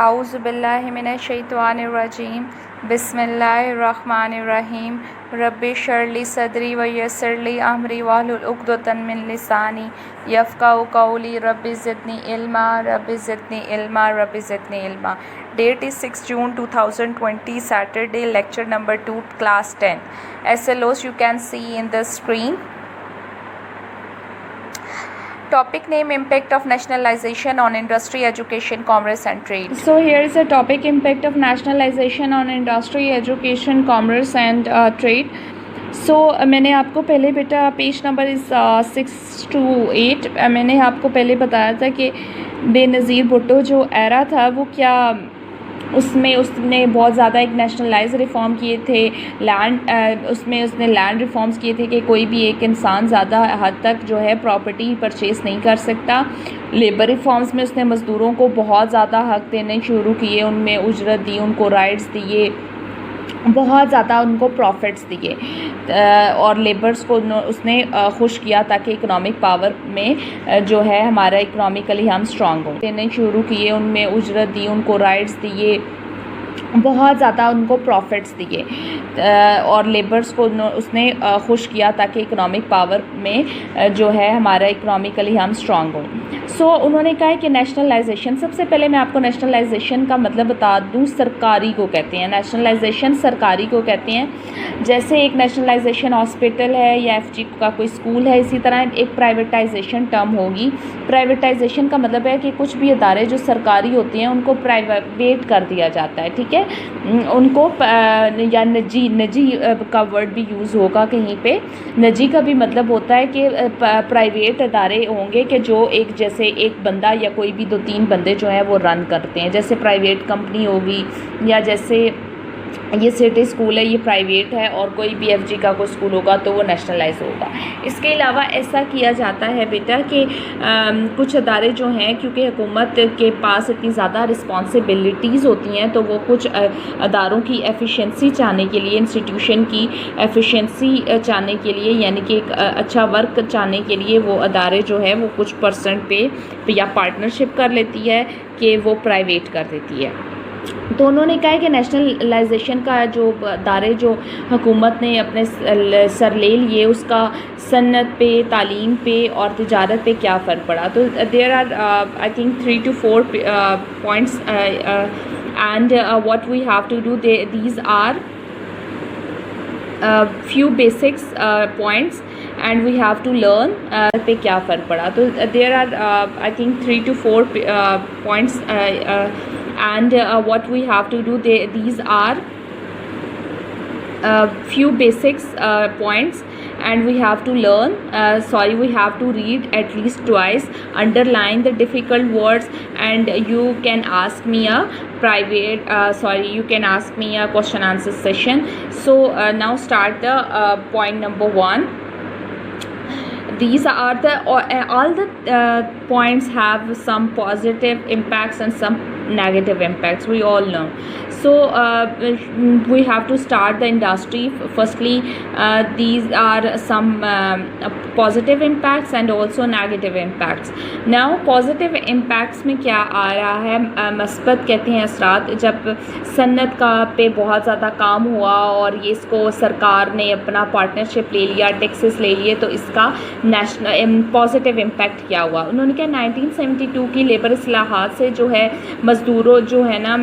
औज़ुबिल्लाहिमिनश्शैतानिर्रजीम बिस्मिल्लाहिर्रहमानिर्रहीम रब्बि शरली सदरी व यस्सिरली अमरी वाहलुल उक़दतम मिन लिसानी यफ़क़हू क़ौली rabbi ज़िदनी इल्मा rabbi ज़िदनी इल्मा rabbi ज़िदनी इल्मा। Date is 6 June 2020, Saturday, lecture number 2, class 10. SLOs you can see in the screen. Topic name: impact of nationalization on industry, education, commerce and trade. So here is a topic: impact of nationalization on industry, education, commerce and trade. So मैंने आपको पहले बेटा page number इस 6 to 8 मैंने आपको पहले बताया था कि बेनज़ीर भुट्टो जो एरा था वो क्या उसमें उसने बहुत ज़्यादा एक नेशनलाइज रिफ़ॉर्म किए थे लैंड उसमें उसने लैंड रिफ़ॉर्म्स किए थे कि कोई भी एक इंसान ज़्यादा हद तक जो है प्रॉपर्टी परचेज़ नहीं कर सकता। लेबर रिफ़ॉर्म्स में उसने मज़दूरों को बहुत ज़्यादा हक़ देने शुरू किए, उनमें उजरत दी, उनको राइट्स दिए, बहुत ज़्यादा उनको प्रॉफिट्स दिए और लेबर्स को उसने खुश किया ताकि इकोनॉमिक पावर में जो है हमारा इकोनॉमिकली हम स्ट्रॉन्ग हों। देने शुरू किए, उनमें उजरत दी, उनको राइट्स दिए, बहुत ज़्यादा उनको प्रॉफिट्स दिए और लेबर्स को उसने खुश किया ताकि इकोनॉमिक पावर में जो है हमारा इकोनॉमिकली हम स्ट्रॉन्ग हों। सो उन्होंने कहा है कि नेशनलाइजेशन, सबसे पहले मैं आपको नेशनलाइजेशन का मतलब बता दूं, सरकारी को कहते हैं। नेशनलाइजेशन सरकारी को कहते हैं। जैसे एक नेशनलाइजेशन हॉस्पिटल है या एफजी का कोई स्कूल है, इसी तरह एक प्राइवेटाइजेशन टर्म होगी। प्राइवेटाइजेशन का मतलब है कि कुछ भी इदारे जो सरकारी होते हैं उनको प्राइवेट कर दिया जाता है, ठीक है, उनको या निजी का वर्ड भी यूज़ होगा कहीं पे। निजी का भी मतलब होता है कि प्राइवेट इदारे होंगे कि जो एक जैसे एक बंदा या कोई भी 2-3 बंदे जो हैं वो रन करते हैं, जैसे प्राइवेट कंपनी होगी या जैसे ये सिटी स्कूल है ये प्राइवेट है और कोई भी एफजी का कोई स्कूल होगा तो वो नेशनलाइज होगा। इसके अलावा ऐसा किया जाता है बेटा कि कुछ अदारे जो हैं, क्योंकि हुकूमत के पास इतनी ज़्यादा रिस्पॉन्सिबिलिटीज़ होती हैं तो वो कुछ अदारों की एफिशिएंसी चाहने के लिए, इंस्टीट्यूशन की एफिशिएंसी चाहने के लिए, यानी कि एक अच्छा वर्क चाहने के लिए वो अदारे जो है वो कुछ परसेंट पे या पार्टनरशिप कर लेती है कि वो प्राइवेट कर देती है। तो उन्होंने कहा है कि नेशनलाइजेशन का जो दायरे जो हुकूमत ने अपने सर ले लिए उसका सन्नत पे, तालीम पे और तिजारत पे क्या फ़र्क पड़ा। तो there are I think 3 to 4 points and what we have to do, these are few basics points and we have to learn पे क्या फ़र्क पड़ा। तो there are I think 3 to 4 points and what we have to do, these are few basics points and we have to learn we have to read at least twice, underline the difficult words and you can ask me a you can ask me a question answer session. So now start the point number 1. These are the all the points have some positive impacts and some negative impacts, we all know. So we have to start the industry. Firstly, these are some positive impacts and also negative impacts. Now positive impacts में क्या आ रहा है, मस्बत कहते हैं असरात। जब सन्नत का पे बहुत ज़्यादा काम हुआ और ये इसको सरकार ने अपना पार्टनरशिप ले लिया, टैक्सेस ले लिए, तो इसका नेशनल पॉजिटिव इम्पैक्ट क्या हुआ। उन्होंने कहा 1972 की लेबर इस्लाहात से जो है मज़दूरों जो है ना,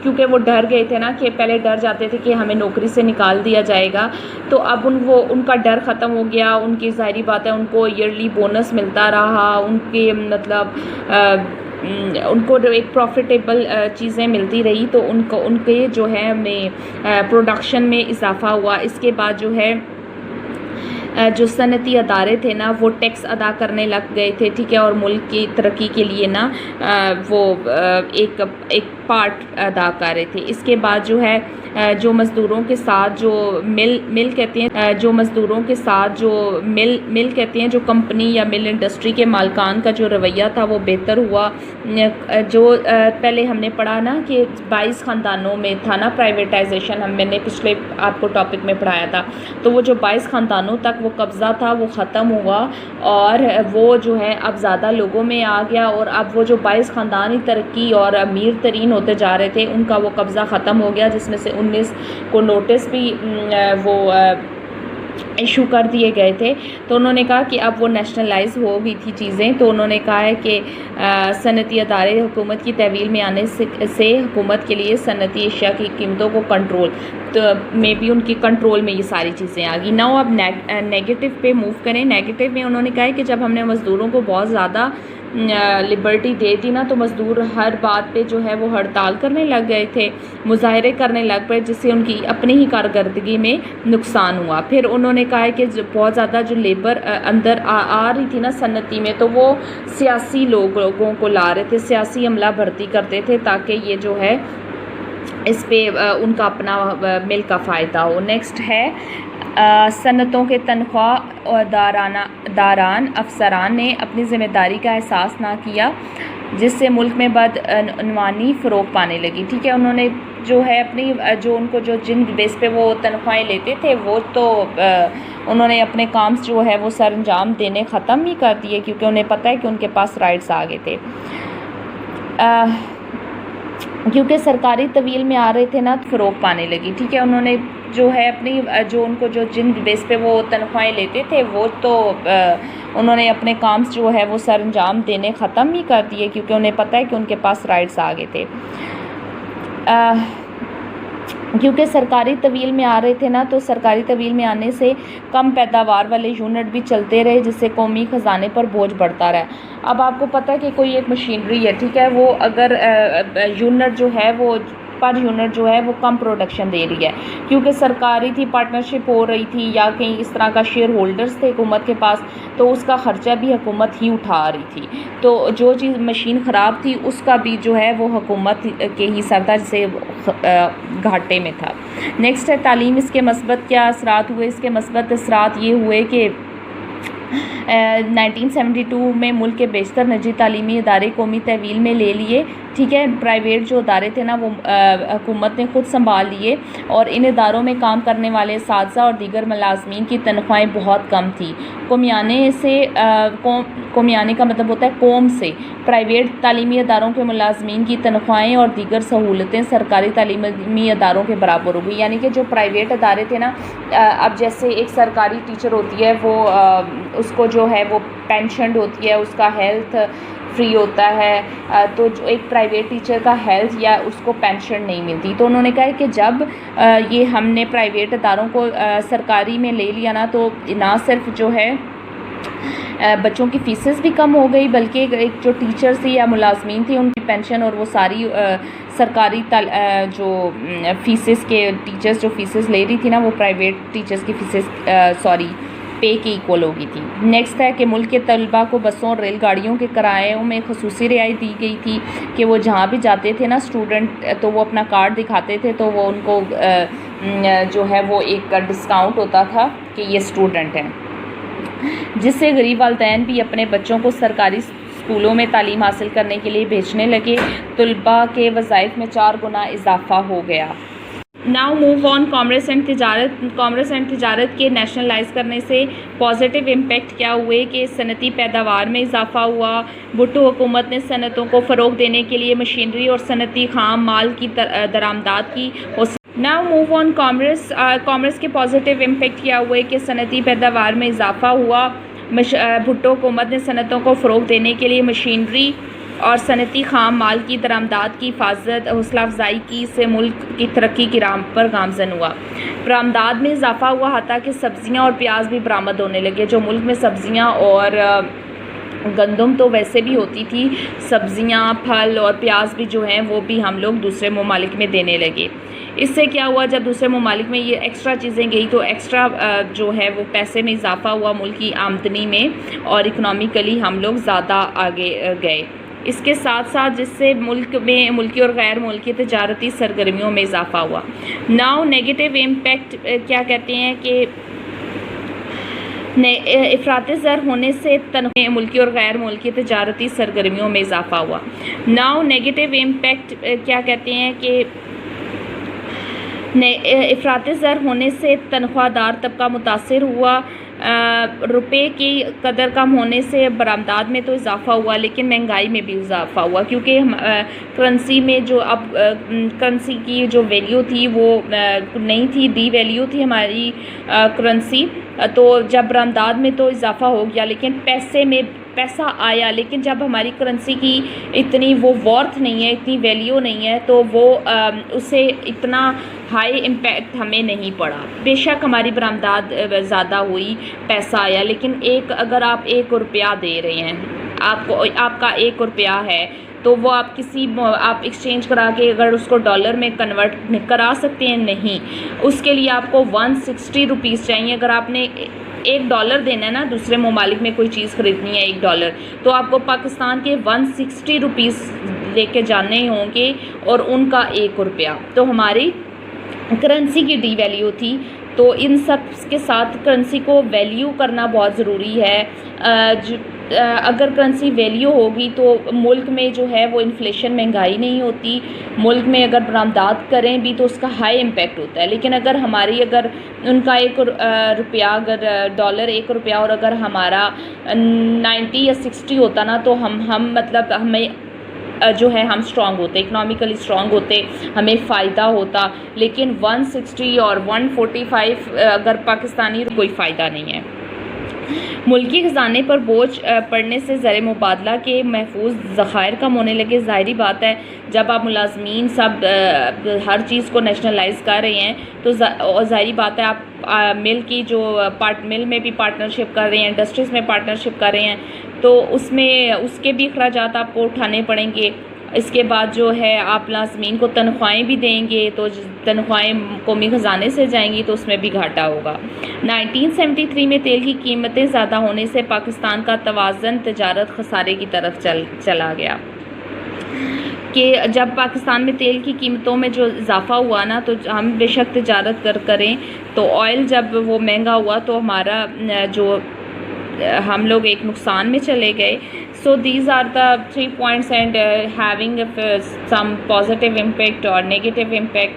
क्योंकि वो डर गए थे ना, कि पहले डर जाते थे कि हमें नौकरी से निकाल दिया जाएगा, तो अब उनका डर ख़त्म हो गया। उनकी ज़ाहिरी बात है उनको ईयरली बोनस मिलता रहा, उनके मतलब उनको एक प्रॉफिटेबल चीज़ें मिलती रही, तो उनके जो है में प्रोडक्शन में इजाफ़ा हुआ। इसके बाद जो है जो सनती अदारे थे ना वो टैक्स अदा करने लग गए थे, ठीक है, और मुल्क की तरक्की के लिए ना वो एक पार्ट अदा कर रहे थे। इसके बाद जो है जो मज़दूरों के साथ जो मिल कहते हैं, जो मज़दूरों के साथ जो मिल कहते हैं, जो कंपनी या मिल इंडस्ट्री के मालकान का जो रवैया था वो बेहतर हुआ। जो पहले हमने पढ़ा ना कि 22 ख़ानदानों में था ना प्राइवेटाइजेशन, मैंने पिछले आपको टॉपिक में पढ़ाया था, तो वो जो 22 ख़ानदानों तक वो कब्ज़ा था वो ख़त्म हुआ और वो जो है अब ज़्यादा लोगों में आ गया, और अब वो जो 22 ख़ानदानी तरक्की और अमीर तरीन होते जा रहे थे उनका वो कब्ज़ा ख़त्म हो गया, जिसमें से 19 को नोटिस भी वो इशू कर दिए गए थे। तो उन्होंने कहा कि अब वो नेशनलाइज हो गई थी चीज़ें। तो उन्होंने कहा है कि सनती अदारे हुकूमत की तहवील में आने से हुकूमत के लिए सनती अशिया की कीमतों को कंट्रोल तो में भी उनकी कंट्रोल में ये सारी चीज़ें आ गई। नाउ अब नेगेटिव पे मूव करें। नेगेटिव में उन्होंने कहा है कि जब हमने मज़दूरों को बहुत ज़्यादा लिबर्टी दे दी ना, तो मज़दूर हर बात पे जो है वो हड़ताल करने लग गए थे, मुजाहरे करने लग पड़े, जिससे उनकी अपनी ही कारकर्दगी में नुकसान हुआ। फिर उन्होंने कहा है कि बहुत ज़्यादा जो लेबर अंदर आ रही थी ना सन्नती में, तो वो सियासी लोगों को ला रहे थे, सियासी अमला भर्ती करते थे ताकि ये जो है इस पे उनका अपना मिल का फ़ायदा हो। नेक्स्ट है सनतों के तनख्वाह और दारान अफसरान ने अपनी ज़िम्मेदारी का एहसास ना किया, जिससे मुल्क में बदअनवानी फ़रोग पाने लगी। ठीक है, उन्होंने जो है अपनी जो उनको जो जिन बेस पे वो तनख्वाहें लेते थे वो तो उन्होंने अपने काम जो है वो सर अंजाम देने ख़त्म ही कर दिए, क्योंकि उन्हें पता है कि उनके पास राइट्स आ गए थे। क्योंकि सरकारी तवील में आ रहे थे ना, तो फ़रोग पाने लगी। ठीक है, उन्होंने जो है अपनी जो उनको जो जिन बेस पे वो तनख्वाहें लेते थे वो तो उन्होंने अपने काम जो है वो सर अंजाम देने ख़त्म ही कर दिए, क्योंकि उन्हें पता है कि उनके पास राइट्स आ गए थे। क्योंकि सरकारी तवील में आ रहे थे ना, तो सरकारी तवील में आने से कम पैदावार वाले यूनिट भी चलते रहे, जिससे कौमी ख़जाने पर बोझ बढ़ता रहा। अब आपको पता है कि कोई एक मशीनरी है, ठीक है, वो अगर यूनिट जो है वो पर यूनिट जो है वो कम प्रोडक्शन दे रही है, क्योंकि सरकारी थी, पार्टनरशिप हो रही थी, या कहीं इस तरह का शेयर होल्डर्स थे हुकूमत के पास, तो उसका ख़र्चा भी हुकूमत ही उठा रही थी। तो जो चीज़ मशीन ख़राब थी उसका भी जो है वो हुकूमत के ही सरदार से घाटे में था। नेक्स्ट है तालीम, इसके मस्बत क्या असरात हुए। इसके मस्बत असरात ये हुए कि 1972 में मुल्क के बेशतर निजी तालीमी इदारे कौमी तहवील में ले लिए। ठीक है, प्राइवेट जो इदारे थे ना वो हुकूमत ने ख़ुद संभाल लिए, और इन इदारों में काम करने वाले असातिज़ा और दीगर मुलाज़मीन की तनख्वाहें बहुत कम थी। कौमियाने का मतलब होता है कौम से। प्राइवेट तालीमी इदारों के मुलाज़मीन की तनख्वाहें और दीगर सहूलतें सरकारी तालीमी इदारों के बराबर हो गई। यानी कि जो प्राइवेट इदारे थे ना, अब जैसे एक सरकारी टीचर होती है वो उसको जो है वो पेंशन होती है, उसका हेल्थ फ्री होता है, तो जो एक प्राइवेट टीचर का हेल्थ या उसको पेंशन नहीं मिलती। तो उन्होंने कहा कि जब ये हमने प्राइवेट इदारों को सरकारी में ले लिया ना, तो ना सिर्फ जो है बच्चों की फ़ीसेस भी कम हो गई, बल्कि एक जो टीचर्स थी या मुलाजमीन थी उनकी पेंशन और वो सारी सरकारी जो फ़ीसेस के टीचर्स जो फ़ीसेस ले रही थी ना, वो प्राइवेट टीचर्स की फ़ीसेस पे की इक्वल हो गई थी। नेक्स्ट है कि मुल्क के तलबा को बसों और रेलगाड़ियों के किरायों में खसूसी रियायत दी गई थी, कि वो जहाँ भी जाते थे ना स्टूडेंट, तो वो अपना कार्ड दिखाते थे, तो वो उनको जो है वो एक डिस्काउंट होता था कि ये स्टूडेंट हैं, जिससे गरीब वालिदैन भी अपने बच्चों को सरकारी स्कूलों में तालीम हासिल करने के लिए भेजने लगे। तलबा के वज़ाइफ में 4 गुना इजाफा हो गया। Now move on commerce and तिजारत। कॉमर्स एंड तिजारत के नेशनलाइज करने से पॉजिटिव इम्पेक्ट क्या हुए कि सनती पैदावार में इजाफा हुआ। भुट्टो हुकूमत ने सनतों को फ़रोग देने के लिए मशीनरी और सनती खाम माल की दरामदात की। Now move on commerce. Commerce के पॉजिटिव इम्पेक्ट क्या हुए कि सनती पैदावार में इजाफा हुआ। भुट्टो हुकूमत ने सनतों को फ़रोग देने के लिए मशीनरी और सनती खाम माल की दरामदात की हिफाजत हौसला अफजाई की से मुल्क की तरक्की की राह पर गामजन हुआ। बरामदात में इजाफा हुआ, हत्ता कि सब्ज़ियाँ और प्याज भी बरामद होने लगे। जो मुल्क में सब्ज़ियाँ और गंदम तो वैसे भी होती थी, सब्ज़ियाँ फल और प्याज भी जो हैं वो भी हम लोग दूसरे ममालिक में देने लगे। इससे क्या हुआ, जब दूसरे ममालिक में ये एक्स्ट्रा चीज़ें गई तो एक्स्ट्रा जो है वो पैसे में इजाफा हुआ मुल्क की आमदनी में, और इकनॉमिकली हम लोग ज़्यादा आगे गए। इसके साथ साथ जिससे मुल्क में मुल्की और गैर मुल्की तजारती सरगर्मियों में इजाफा हुआ। नाउ नेगेटिव इम्पेक्ट क्या कहते हैं कि इफ़राती ज़र होने से तनख्वाह मुल्की और गैर मुल्की तजारती सरगर्मियों में इजाफा हुआ। नाउ नेगेटिव इम्पेक्ट क्या कहते हैं कि इफ़राती ज़र होने से तनख्वाहदार तबका मुतासिर हुआ। रुपए की कदर कम होने से बरामदात में तो इजाफ़ा हुआ, लेकिन महंगाई में भी इजाफ़ा हुआ, क्योंकि करेंसी में जो अब करेंसी की जो वैल्यू थी वो नहीं थी, डी वैल्यू थी हमारी करेंसी। तो जब बरामदात में तो इजाफ़ा हो गया, लेकिन पैसे में पैसा आया, लेकिन जब हमारी करेंसी की इतनी वो वर्थ नहीं है, इतनी वैल्यू नहीं है, तो वो उससे इतना हाई इम्पैक्ट हमें नहीं पड़ा। बेशक हमारी बरामदात ज़्यादा हुई, पैसा आया, लेकिन अगर आप 1 रुपया दे रहे हैं, आपका 1 रुपया है, तो वो आप आप एक्सचेंज करा के अगर उसको डॉलर में कन्वर्ट करा सकते हैं? नहीं, उसके लिए आपको 160 रुपीज़ चाहिए। अगर आपने $1 देना है ना, दूसरे ममालिक में कोई चीज़ ख़रीदनी है $1, तो आपको पाकिस्तान के 160 रुपीज़ लेके जाने होंगे और उनका 1 रुपया। तो हमारी करेंसी की डी वैल्यू थी। तो इन सब के साथ करेंसी को वैल्यू करना बहुत ज़रूरी है। अगर करेंसी वैल्यू होगी तो मुल्क में जो है वो इन्फ्लेशन, महंगाई नहीं होती। मुल्क में अगर बरामदात करें भी तो उसका हाई इम्पैक्ट होता है। लेकिन अगर उनका 1 रुपया, अगर डॉलर 1 रुपया, और अगर हमारा 90 या 60 होता ना, तो हम मतलब हमें जो है हम स्ट्रॉन्ग होते, इकनॉमिकली स्ट्रॉन्ग होते, हमें फ़ायदा होता। लेकिन 160 और 145 अगर पाकिस्तानी, कोई फ़ायदा नहीं है। मुल्की ख़जाने पर बोझ पड़ने से ज़र मुबादला के महफूज ज़खायर कम होने लगे। ज़ाहिरी बात है, जब आप मुलाजमीन सब हर चीज़ को नेशनलाइज़ कर रहे हैं, तो ज़ाहिरी बात है आप मिल में भी पार्टनरशिप कर रहे हैं, इंडस्ट्रीज़ में पार्टनरशिप कर रहे हैं, तो उसके भी अखराजात आपको उठाने पड़ेंगे। इसके बाद जो है आप लाज़मीन को तनख्वाहें भी देंगे, तो तनख्वाहें कौमी ख़जाने से जाएंगी, तो उसमें भी घाटा होगा। 1973 में तेल की कीमतें ज़्यादा होने से पाकिस्तान का तवाज़न तजारत खसारे की तरफ चला गया। कि जब पाकिस्तान में तेल की कीमतों में जो इजाफ़ा हुआ ना, तो हम बेशक तजारत करें, तो ऑयल जब वो महंगा हुआ तो हमारा हम लोग एक नुकसान में चले गए। So these are the 3 points, and having some positive impact or negative impact,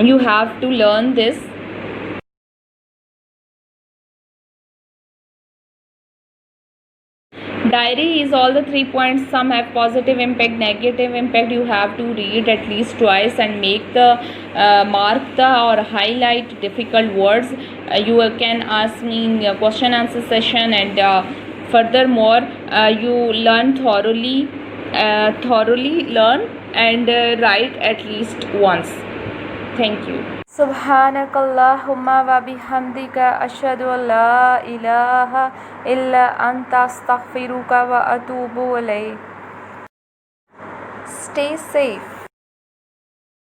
you have to learn this. Diary is all the 3 points. Some have positive impact, negative impact. You have to read at least twice and make the mark or highlight difficult words. You can ask me in question answer session, and furthermore you learn thoroughly learn and write at least once. Thank you. Subhanakallahumma wa bihamdika ashhadu an la ilaha illa anta astaghfiruka wa atubu ilayk. Stay safe.